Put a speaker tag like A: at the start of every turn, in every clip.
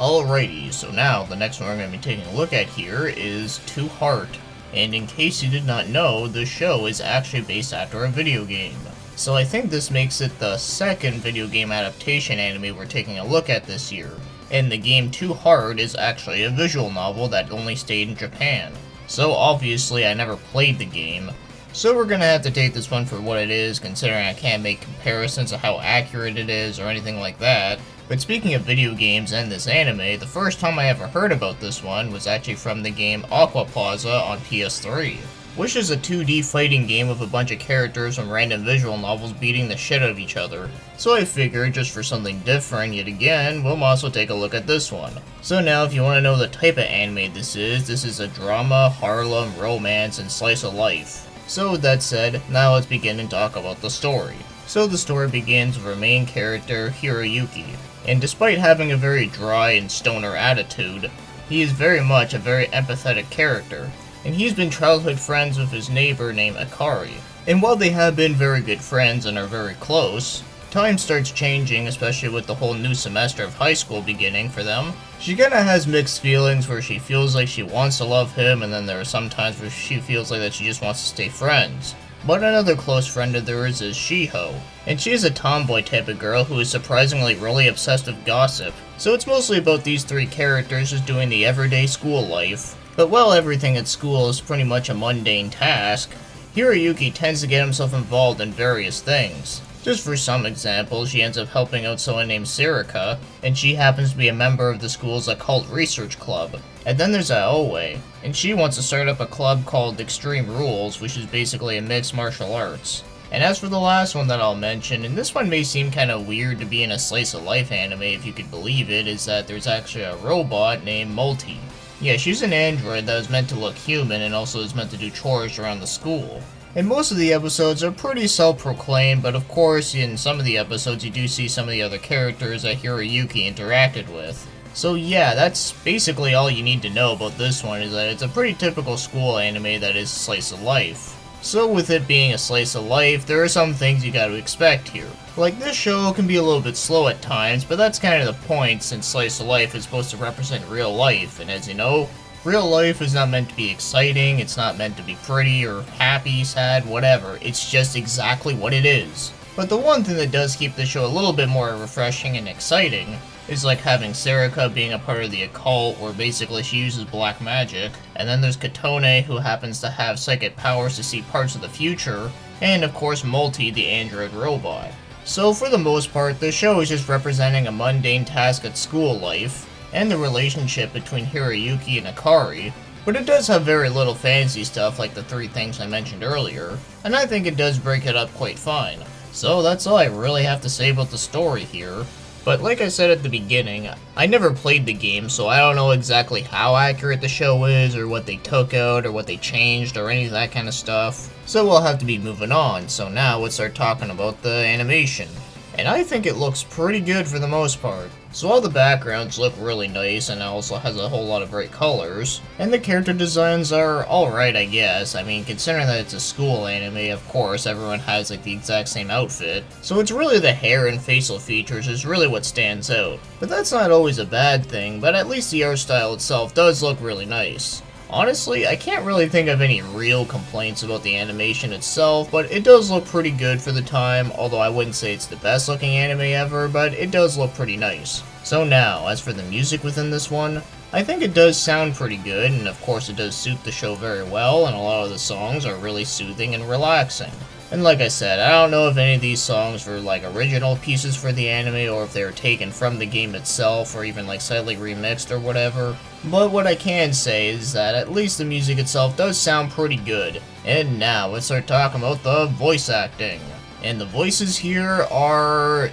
A: Alrighty, so now the next one we're going to be taking a look at here is To Heart. And in case you did not know, this show is actually based after a video game. So I think this makes it the second video game adaptation anime we're taking a look at this year. And the game To Heart is actually a visual novel that only stayed in Japan. So obviously I never played the game. So we're going to have to take this one for what it is, considering I can't make comparisons of how accurate it is or anything like that. But speaking of video games and this anime, the first time I ever heard about this one was actually from the game Aqua Plaza on PS3, which is a 2D fighting game with a bunch of characters from random visual novels beating the shit out of each other. So I figured, just for something different yet again, we'll also take a look at this one. So now if you want to know the type of anime this is a drama, Harlem, romance, and slice of life. So with that said, now let's begin and talk about the story. So the story begins with our main character, Hiroyuki, and despite having a very dry and stoner attitude, he is very much a very empathetic character, and he's been childhood friends with his neighbor named Akari. And while they have been very good friends and are very close, time starts changing, especially with the whole new semester of high school beginning for them. She kinda has mixed feelings where she feels like she wants to love him, and then there are some times where she feels like that she just wants to stay friends. But another close friend of theirs is Shiho, and she is a tomboy type of girl who is surprisingly really obsessed with gossip. So it's mostly about these three characters just doing the everyday school life. But while everything at school is pretty much a mundane task, Hiroyuki tends to get himself involved in various things. Just for some examples, she ends up helping out someone named Sirika, and she happens to be a member of the school's occult research club. And then there's Aoe, and she wants to start up a club called Extreme Rules, which is basically a mixed martial arts. And as for the last one that I'll mention, and this one may seem kinda weird to be in a slice of life anime if you could believe it, is that there's actually a robot named Multi. Yeah, she's an android that is meant to look human and also is meant to do chores around the school. And most of the episodes are pretty self-proclaimed, but of course in some of the episodes you do see some of the other characters that Hiroyuki interacted with. So yeah, that's basically all you need to know about this one, is that it's a pretty typical school anime that is slice of life. So with it being a slice of life, there are some things you gotta expect here. Like, this show can be a little bit slow at times, but that's kind of the point, since slice of life is supposed to represent real life, and as you know, real life is not meant to be exciting, it's not meant to be pretty or happy, sad, whatever, it's just exactly what it is. But the one thing that does keep the show a little bit more refreshing and exciting is like having Sirika being a part of the occult, where basically she uses black magic, and then there's Katone, who happens to have psychic powers to see parts of the future, and of course Multi, the android robot. So for the most part, the show is just representing a mundane task at school life, and the relationship between Hiroyuki and Akari, but it does have very little fancy stuff like the three things I mentioned earlier, and I think it does break it up quite fine. So that's all I really have to say about the story here. But like I said at the beginning, I never played the game, so I don't know exactly how accurate the show is, or what they took out, or what they changed, or any of that kind of stuff. So we'll have to be moving on, so now let's start talking about the animation. And I think it looks pretty good for the most part. So all the backgrounds look really nice, and it also has a whole lot of bright colors. And the character designs are alright, I guess. I mean, considering that it's a school anime, of course, everyone has like the exact same outfit. So it's really the hair and facial features is really what stands out. But that's not always a bad thing, but at least the art style itself does look really nice. Honestly, I can't really think of any real complaints about the animation itself, but it does look pretty good for the time, although I wouldn't say it's the best looking anime ever, but it does look pretty nice. So now, as for the music within this one, I think it does sound pretty good, and of course it does suit the show very well, and a lot of the songs are really soothing and relaxing. And like I said, I don't know if any of these songs were like original pieces for the anime, or if they were taken from the game itself, or even like slightly remixed or whatever. But what I can say is that at least the music itself does sound pretty good. And now let's start talking about the voice acting. And the voices here are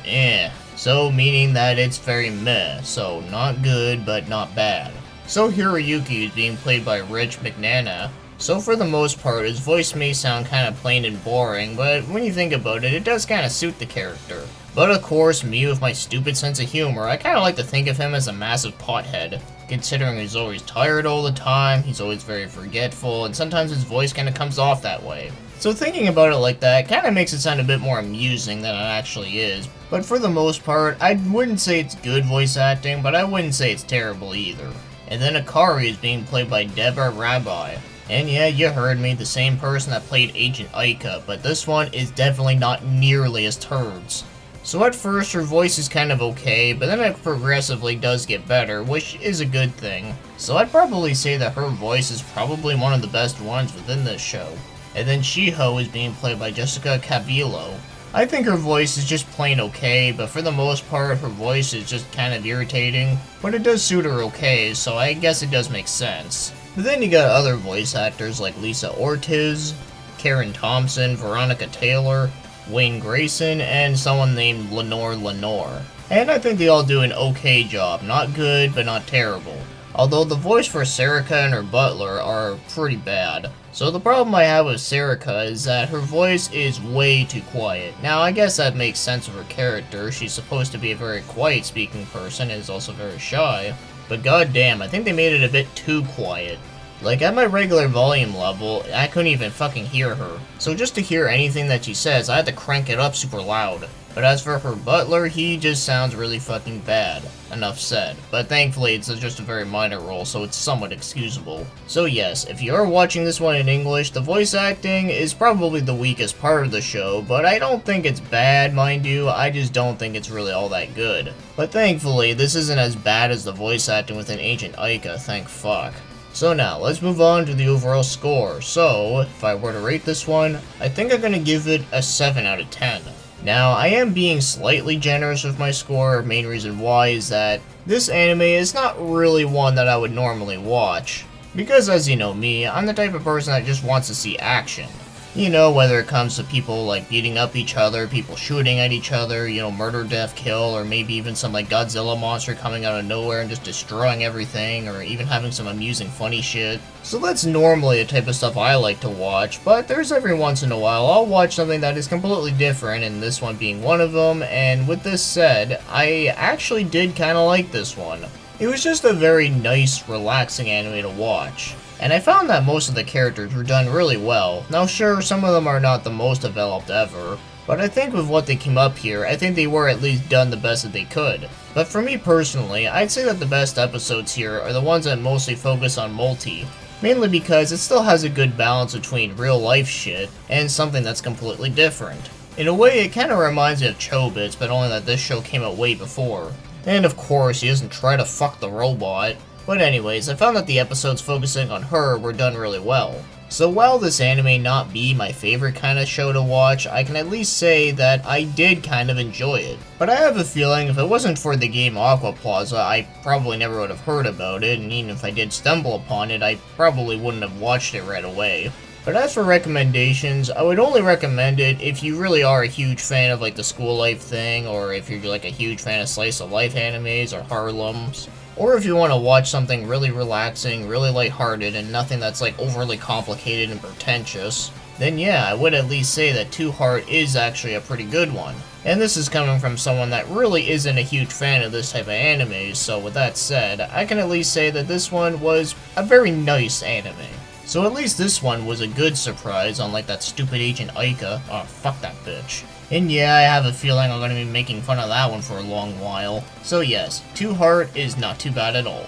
A: so meaning that it's very meh, so not good but not bad. So Hiroyuki is being played by Rich McNana. So for the most part, his voice may sound kind of plain and boring, but when you think about it, it does kind of suit the character. But of course, me with my stupid sense of humor, I kind of like to think of him as a massive pothead. considering he's always tired all the time, he's always very forgetful, and sometimes his voice kind of comes off that way. So thinking about it like that kind of makes it sound a bit more amusing than it actually is, but for the most part, I wouldn't say it's good voice acting, but I wouldn't say it's terrible either. And then Akari is being played by Deborah Rabbi. And yeah, you heard me, the same person that played Agent Aika, but this one is definitely not nearly as turds. So at first her voice is kind of okay, but then it progressively does get better, which is a good thing. So I'd probably say that her voice is probably one of the best ones within this show. And then Shiho is being played by Jessica Cavillo. I think her voice is just plain okay, but for the most part her voice is just kind of irritating, but it does suit her okay, so I guess it does make sense. But then you got other voice actors like Lisa Ortiz, Karen Thompson, Veronica Taylor, Wayne Grayson, and someone named Lenore. And I think they all do an okay job, not good, but not terrible. Although the voice for Serica and her butler are pretty bad. So the problem I have with Serica is that her voice is way too quiet. Now I guess that makes sense of her character, she's supposed to be a very quiet speaking person and is also very shy. But goddamn, I think they made it a bit too quiet. Like, at my regular volume level, I couldn't even fucking hear her. So just to hear anything that she says, I had to crank it up super loud. But as for her butler, he just sounds really fucking bad. Enough said. But thankfully, it's just a very minor role, so it's somewhat excusable. So yes, if you are watching this one in English, the voice acting is probably the weakest part of the show, but I don't think it's bad, mind you, I just don't think it's really all that good. But thankfully, this isn't as bad as the voice acting within Agent Aika, thank fuck. So now, let's move on to the overall score. So, if I were to rate this one, I think I'm gonna give it a 7 out of 10. Now, I am being slightly generous with my score. Main reason why is that this anime is not really one that I would normally watch. Because as you know me, I'm the type of person that just wants to see action. You know, whether it comes to people like beating up each other, people shooting at each other, you know, murder, death, kill, or maybe even some like Godzilla monster coming out of nowhere and just destroying everything, or even having some amusing funny shit. So that's normally the type of stuff I like to watch, but there's every once in a while I'll watch something that is completely different, and this one being one of them, and with this said, I actually did kinda like this one. It was just a very nice, relaxing anime to watch. And I found that most of the characters were done really well. Now sure, some of them are not the most developed ever, but I think with what they came up here, I think they were at least done the best that they could. But for me personally, I'd say that the best episodes here are the ones that mostly focus on multi. Mainly because it still has a good balance between real life shit and something that's completely different. In a way, it kinda reminds me of Chobits, but only that this show came out way before. And of course, he doesn't try to fuck the robot. But anyways, I found that the episodes focusing on her were done really well. So while this anime may not be my favorite kind of show to watch, I can at least say that I did kind of enjoy it. But I have a feeling if it wasn't for the game Aqua Plaza, I probably never would have heard about it, and even if I did stumble upon it, I probably wouldn't have watched it right away. But as for recommendations, I would only recommend it if you really are a huge fan of like the school life thing, or if you're like a huge fan of slice of life animes or Harlems. Or if you want to watch something really relaxing, really lighthearted, and nothing that's like overly complicated and pretentious, then yeah, I would at least say that Two Heart is actually a pretty good one. And this is coming from someone that really isn't a huge fan of this type of anime, so with that said, I can at least say that this one was a very nice anime. So at least this one was a good surprise, unlike that stupid Agent Aika. Oh, fuck that bitch. And yeah, I have a feeling I'm going to be making fun of that one for a long while. So yes, Two Heart is not too bad at all.